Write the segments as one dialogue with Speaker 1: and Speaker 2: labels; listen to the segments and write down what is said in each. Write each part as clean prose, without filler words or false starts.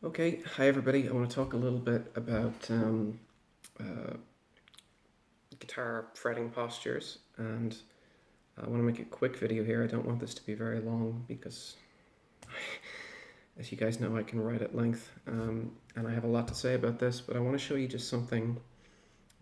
Speaker 1: Okay, hi everybody. I want to talk a little bit about uh, guitar fretting postures, and I want to make a quick video here. I don't want this to be very long because, as you guys know, I can write at length, and I have a lot to say about this, but I want to show you just something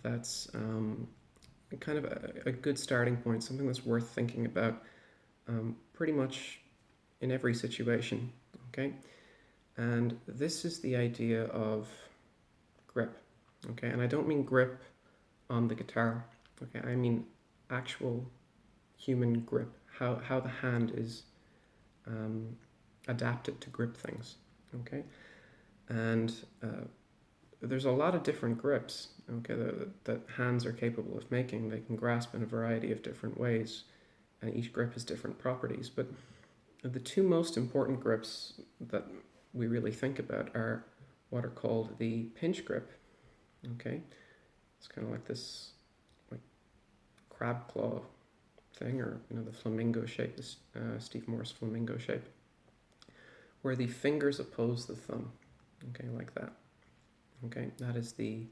Speaker 1: that's kind of a good starting point, something that's worth thinking about pretty much in every situation, okay? And this is the idea of grip, okay? And I don't mean grip on the guitar, okay? I mean actual human grip, how the hand is um, adapted to grip things, okay? And there's a lot of different grips, okay, that hands are capable of making. They can grasp in a variety of different ways, and each grip has different properties. But the two most important grips that we really think about are what are called the pinch grip, okay? It's kind of like this like crab claw thing, or the flamingo shape, this Steve Morse flamingo shape, where the fingers oppose the thumb, okay, like that. Okay, that is the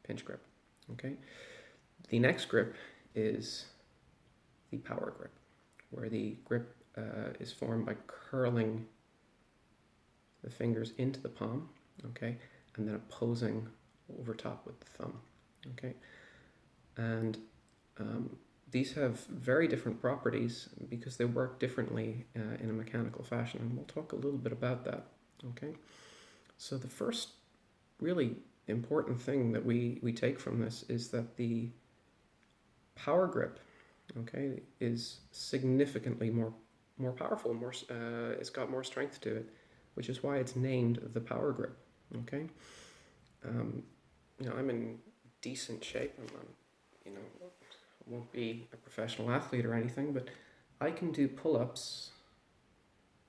Speaker 1: pinch grip. Okay, the next grip is the power grip, where the grip is formed by curling the fingers into the palm, okay, and then opposing over top with the thumb, okay, and these have very different properties because they work differently in a mechanical fashion, and we'll talk a little bit about that, okay. So the first really important thing that we take from this is that the power grip, okay, is significantly more powerful, it's got more strength to it, which is why it's named the power grip, okay. Um, I'm in decent shape. I won't be a professional athlete or anything, but I can do pull-ups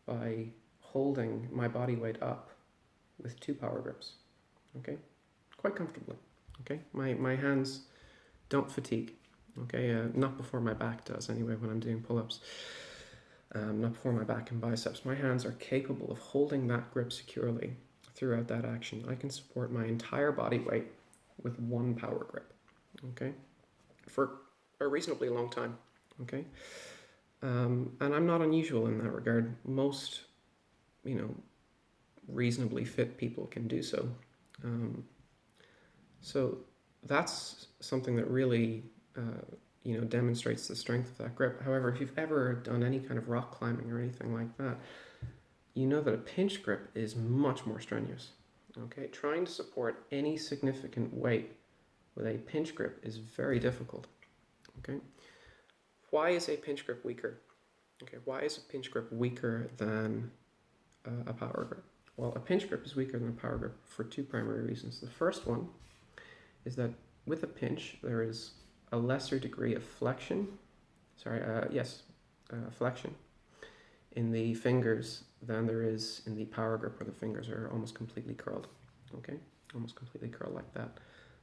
Speaker 1: by holding my body weight up with two power grips, okay, quite comfortably, okay. My hands don't fatigue, okay, not before my back does anyway when I'm doing pull-ups, not before my back and biceps. My hands are capable of holding that grip securely throughout that action. I can support my entire body weight with one power grip, okay, for a reasonably long time, okay. And I'm not unusual in that regard. Most, you know, reasonably fit people can do so. So that's something that really, demonstrates the strength of that grip. However, if you've ever done any kind of rock climbing or anything like that, you know that a pinch grip is much more strenuous. Okay, trying to support any significant weight with a pinch grip is very difficult. Okay, why is a pinch grip weaker? Okay, why is a pinch grip weaker than a power grip? Well, a pinch grip is weaker than a power grip for two primary reasons. The first one is that with a pinch, there is a lesser degree of flexion. Flexion in the fingers than there is in the power grip, where the fingers are almost completely curled. Okay, almost completely curled like that.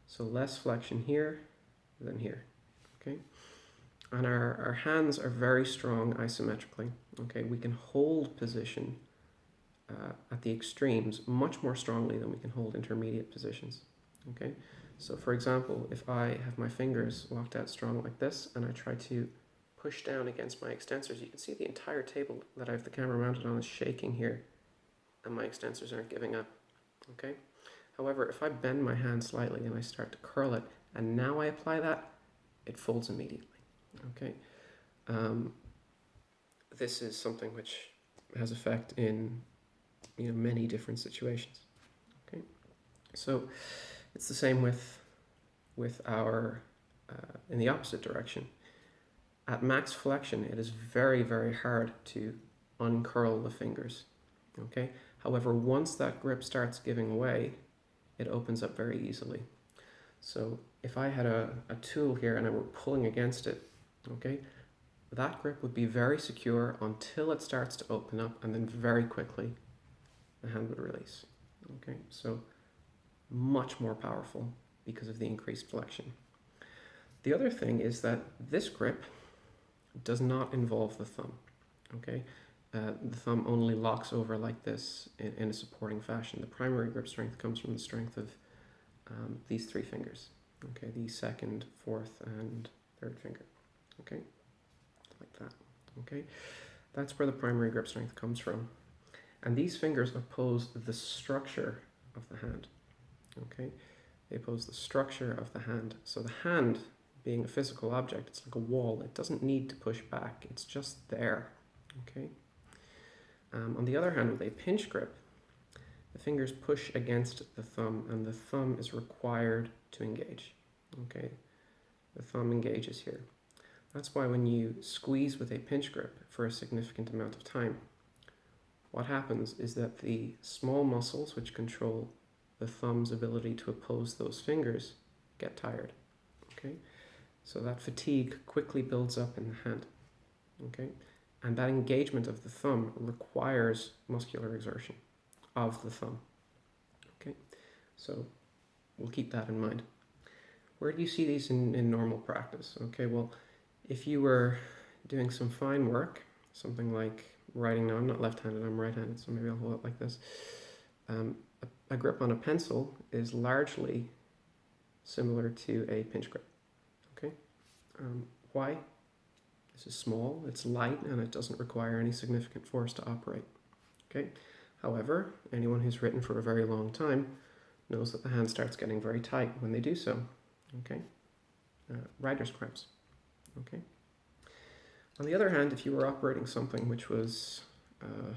Speaker 1: So less flexion here than here. Okay, and our hands are very strong isometrically. Okay, we can hold position at the extremes much more strongly than we can hold intermediate positions. Okay, so for example, if I have my fingers locked out strong like this and I try to push down against my extensors, you can see the entire table that I have the camera mounted on is shaking here, and my extensors aren't giving up. Okay, however, if I bend my hand slightly and I start to curl it, and now I apply that, it folds immediately. Okay, this is something which has effect in many different situations. Okay, so it's the same with our in the opposite direction. At max flexion, it is very, very hard to uncurl the fingers. Okay, however, once that grip starts giving way, it opens up very easily. So if I had a tool here and I were pulling against it, okay, that grip would be very secure until it starts to open up, and then very quickly the hand would release. Okay, so much more powerful because of the increased flexion. The other thing is that this grip does not involve the thumb. Okay, the thumb only locks over like this in a supporting fashion. The primary grip strength comes from the strength of these three fingers. Okay, the second, fourth, and third finger. Okay, like that. Okay, that's where the primary grip strength comes from. And these fingers oppose the structure of the hand. Okay, they oppose the structure of the hand. So the hand, being a physical object, it's like a wall. It doesn't need to push back. It's just there. Okay. On the other hand, with a pinch grip, the fingers push against the thumb, and the thumb is required to engage. Okay, the thumb engages here. That's why when you squeeze with a pinch grip for a significant amount of time, what happens is that the small muscles which control the thumb's ability to oppose those fingers get tired. Okay, so that fatigue quickly builds up in the hand. Okay, and that engagement of the thumb requires muscular exertion of the thumb. Okay, so we'll keep that in mind. Where do you see these in normal practice? Okay, well, if you were doing some fine work, something like writing, now I'm not left-handed, I'm right-handed, so maybe I'll hold it like this. A grip on a pencil is largely similar to a pinch grip. Okay, why? This is small, it's light, and it doesn't require any significant force to operate. Okay. However, anyone who's written for a very long time knows that the hand starts getting very tight when they do so. Okay. Writer's cramps. Okay. On the other hand, if you were operating something which was, a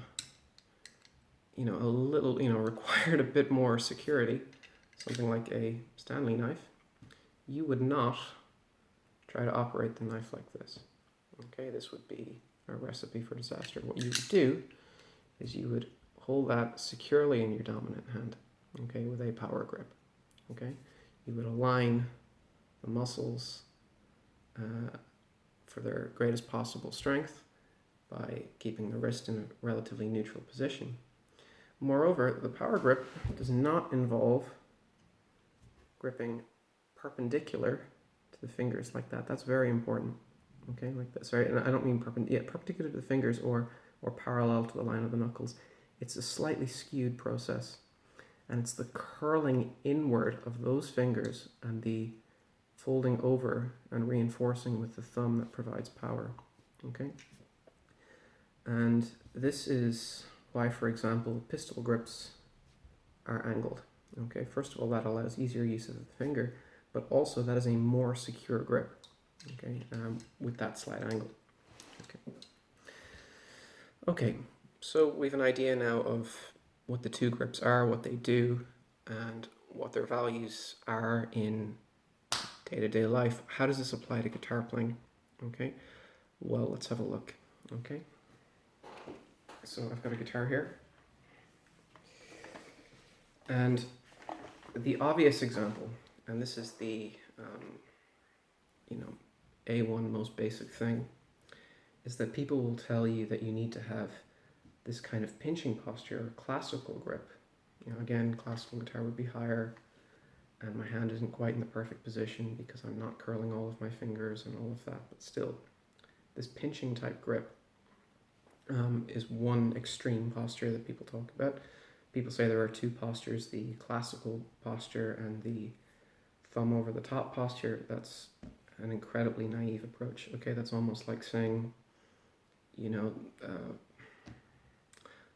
Speaker 1: little, required a bit more security, something like a Stanley knife, you would not try to operate the knife like this. Okay, this would be a recipe for disaster. What you would do is you would hold that securely in your dominant hand, okay, with a power grip. Okay, you would align the muscles for their greatest possible strength by keeping the wrist in a relatively neutral position. Moreover, the power grip does not involve gripping perpendicular to the fingers like that. That's very important. Okay, like this, right? And I don't mean perpendicular to the fingers or parallel to the line of the knuckles. It's a slightly skewed process, and it's the curling inward of those fingers and the folding over and reinforcing with the thumb that provides power. Okay, and this is why, for example, pistol grips are angled. Okay, first of all, that allows easier use of the finger, but also that is a more secure grip. Okay, with that slight angle. Okay, so we have an idea now of what the two grips are, what they do, and what their values are in day-to-day life. How does this apply to guitar playing? Okay, well, let's have a look. Okay, so I've got a guitar here, and the obvious example, and this is the A1 most basic thing, is that people will tell you that you need to have this kind of pinching posture or classical grip. Again, classical guitar would be higher, and my hand isn't quite in the perfect position because I'm not curling all of my fingers and all of that, but still, this pinching type grip is one extreme posture that people talk about. People say there are two postures, the classical posture and the thumb over the top posture. That's an incredibly naive approach. Okay, that's almost like saying,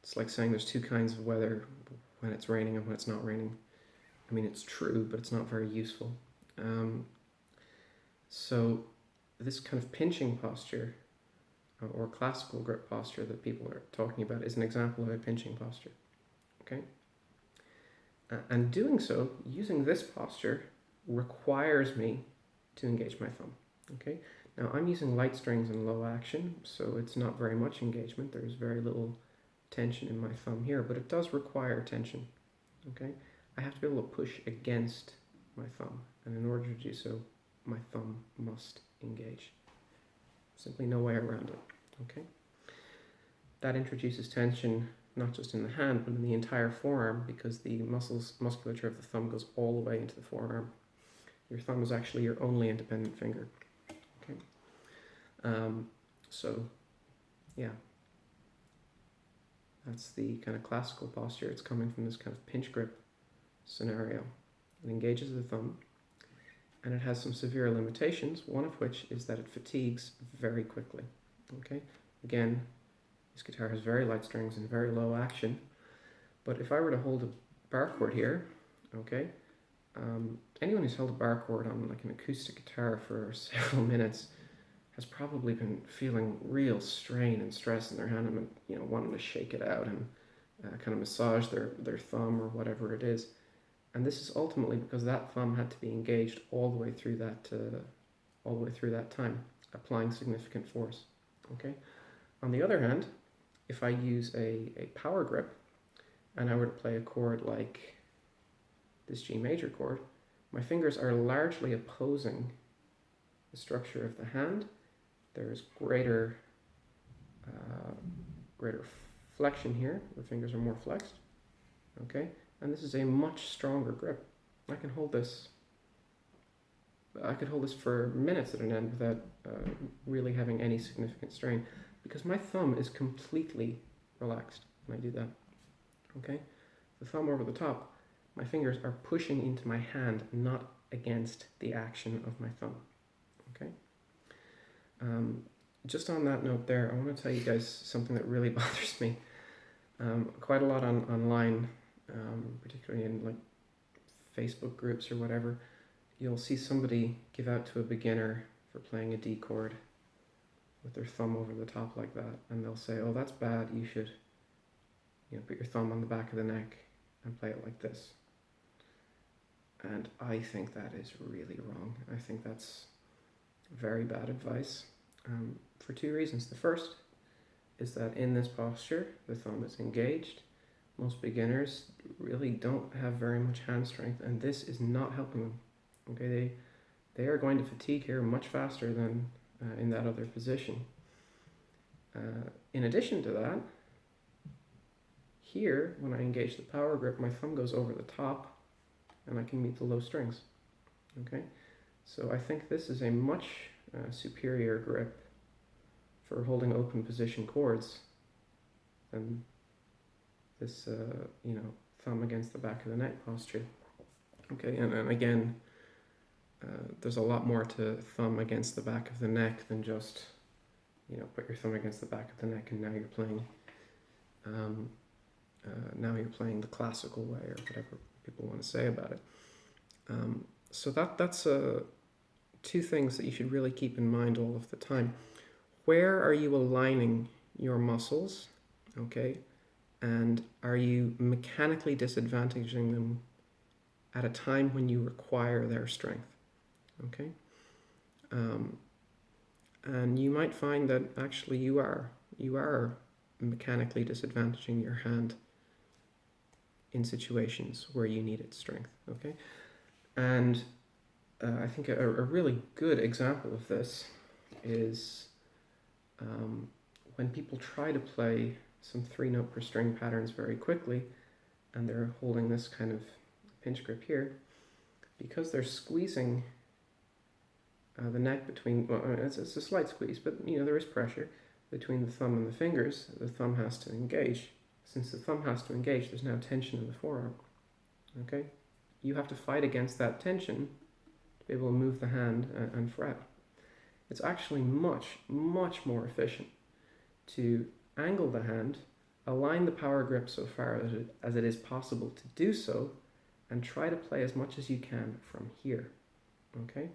Speaker 1: it's like saying there's two kinds of weather, when it's raining and when it's not raining. I mean, it's true, but it's not very useful. So this kind of pinching posture or classical grip posture that people are talking about is an example of a pinching posture. Okay, and doing so, using this posture, requires me to engage my thumb. Okay, now I'm using light strings and low action, so it's not very much engagement. There's very little tension in my thumb here, but it does require tension. Okay, I have to be able to push against my thumb, and in order to do so, my thumb must engage. Simply no way around it. Okay, that introduces tension not just in the hand, but in the entire forearm, because the musculature of the thumb goes all the way into the forearm. Your thumb is actually your only independent finger. Okay. So, yeah. That's the kind of classical posture. It's coming from this kind of pinch grip scenario. It engages the thumb, and it has some severe limitations, one of which is that it fatigues very quickly. Okay, again, this guitar has very light strings and very low action, but if I were to hold a bar chord here, okay, anyone who's held a bar chord on like an acoustic guitar for several minutes has probably been feeling real strain and stress in their hand and wanting to shake it out and kind of massage their thumb or whatever it is. And this is ultimately because that thumb had to be engaged all the way through that time, applying significant force. Okay. On the other hand, if I use a power grip and I were to play a chord like this G major chord, my fingers are largely opposing the structure of the hand. There's greater flexion here. The fingers are more flexed. Okay, and this is a much stronger grip. I could hold this for minutes at an end without really having any significant strain, because my thumb is completely relaxed when I do that. Okay, the thumb over the top, my fingers are pushing into my hand, not against the action of my thumb. Okay. Just on that note there, I want to tell you guys something that really bothers me quite a lot online, particularly in like Facebook groups or whatever. You'll see somebody give out to a beginner for playing a D chord with their thumb over the top like that, and they'll say, "Oh, that's bad. You should, put your thumb on the back of the neck and play it like this." And I think that is really wrong. I think that's very bad advice for two reasons. The first is that in this posture, the thumb is engaged. Most beginners really don't have very much hand strength, and this is not helping them. Okay, they are going to fatigue here much faster than in that other position. In addition to that, here, when I engage the power grip, my thumb goes over the top, and I can meet the low strings. Okay, so I think this is a much superior grip for holding open position chords than this, thumb against the back of the neck posture. Okay, and again, there's a lot more to thumb against the back of the neck than just, put your thumb against the back of the neck and now you're playing, the classical way or whatever people want to say about it. So that's two things that you should really keep in mind all of the time. Where are you aligning your muscles, okay? And are you mechanically disadvantaging them at a time when you require their strength, okay? And you might find that actually you are mechanically disadvantaging your hand in situations where you need its strength, okay? And I think a really good example of this is when people try to play some 3-note per string patterns very quickly, and they're holding this kind of pinch grip here, because they're squeezing the neck between, well, it's a slight squeeze, but there is pressure between the thumb and the fingers. The thumb has to engage. Since the thumb has to engage, there's now tension in the forearm. Okay, you have to fight against that tension to be able to move the hand and fret. It's actually much, much more efficient to angle the hand, align the power grip so far as it is possible to do so, and try to play as much as you can from here. Okay?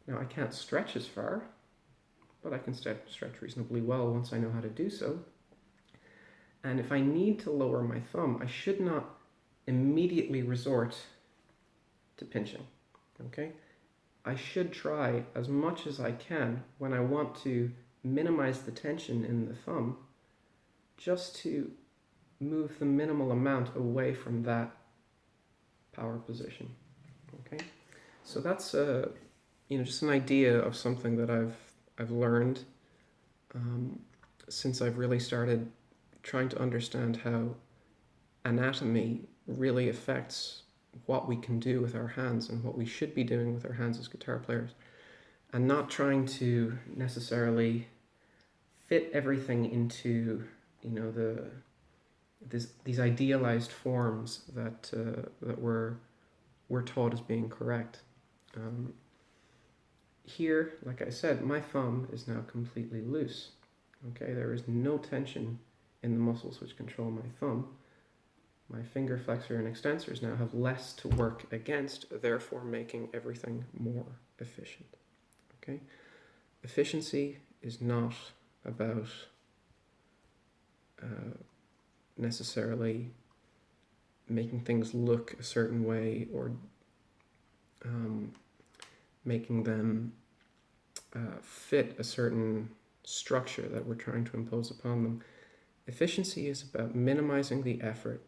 Speaker 1: Now I can't stretch as far, but I can stretch reasonably well once I know how to do so. And if I need to lower my thumb, I should not immediately resort to pinching. Okay? I should try as much as I can when I want to minimize the tension in the thumb, just to move the minimal amount away from that power position. Okay, so that's just an idea of something that I've learned since I've really started trying to understand how anatomy really affects what we can do with our hands and what we should be doing with our hands as guitar players, and not trying to necessarily fit everything into the these idealized forms that we're taught as being correct. Here, like I said, my thumb is now completely loose. Okay, there is no tension in the muscles which control my thumb. My finger flexor and extensors now have less to work against, therefore making everything more efficient. Okay, efficiency is not about necessarily making things look a certain way or making them fit a certain structure that we're trying to impose upon them. Efficiency is about minimizing the effort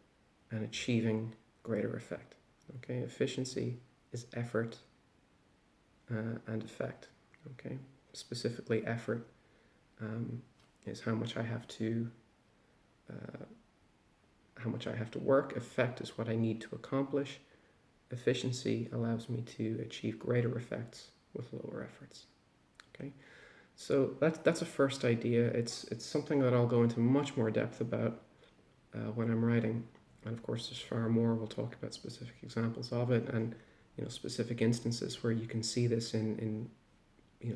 Speaker 1: and achieving greater effect. Okay, efficiency is effort and effect. Okay, specifically effort is how much I have to work. Effect is what I need to accomplish. Efficiency allows me to achieve greater effects with lower efforts. Okay, so that's a first idea. It's something that I'll go into much more depth about when I'm writing, and of course there's far more. We'll talk about specific examples of it, and specific instances where you can see this in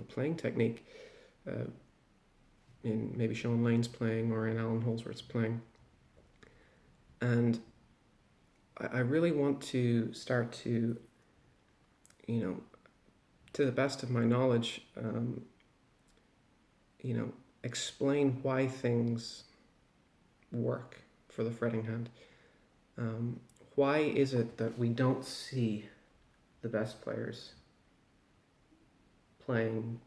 Speaker 1: playing technique, in maybe Sean Lane's playing or in Alan Holdsworth's playing. And I really want to start to, to the best of my knowledge, explain why things work for the fretting hand. Why is it that we don't see the best players playing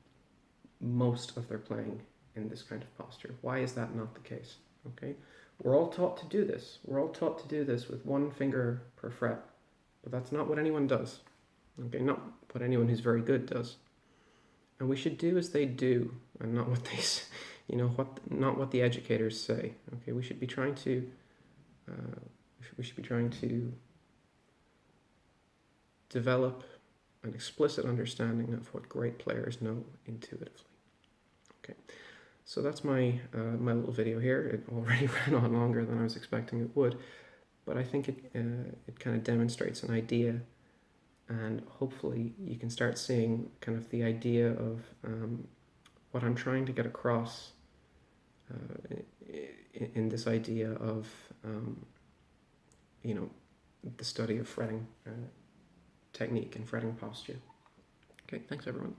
Speaker 1: most of their playing in this kind of posture? Why is that not the case? Okay, we're all taught to do this. We're all taught to do this with one finger per fret, but that's not what anyone does. Okay, not what anyone who's very good does. And we should do as they do, and not what they, not what the educators say. Okay, we should be trying to, develop an explicit understanding of what great players know intuitively. Okay, so that's my my little video here. It already ran on longer than I was expecting it would, but I think it kind of demonstrates an idea, and hopefully you can start seeing kind of the idea of what I'm trying to get across in this idea of the study of fretting technique and fretting posture. Okay, thanks everyone.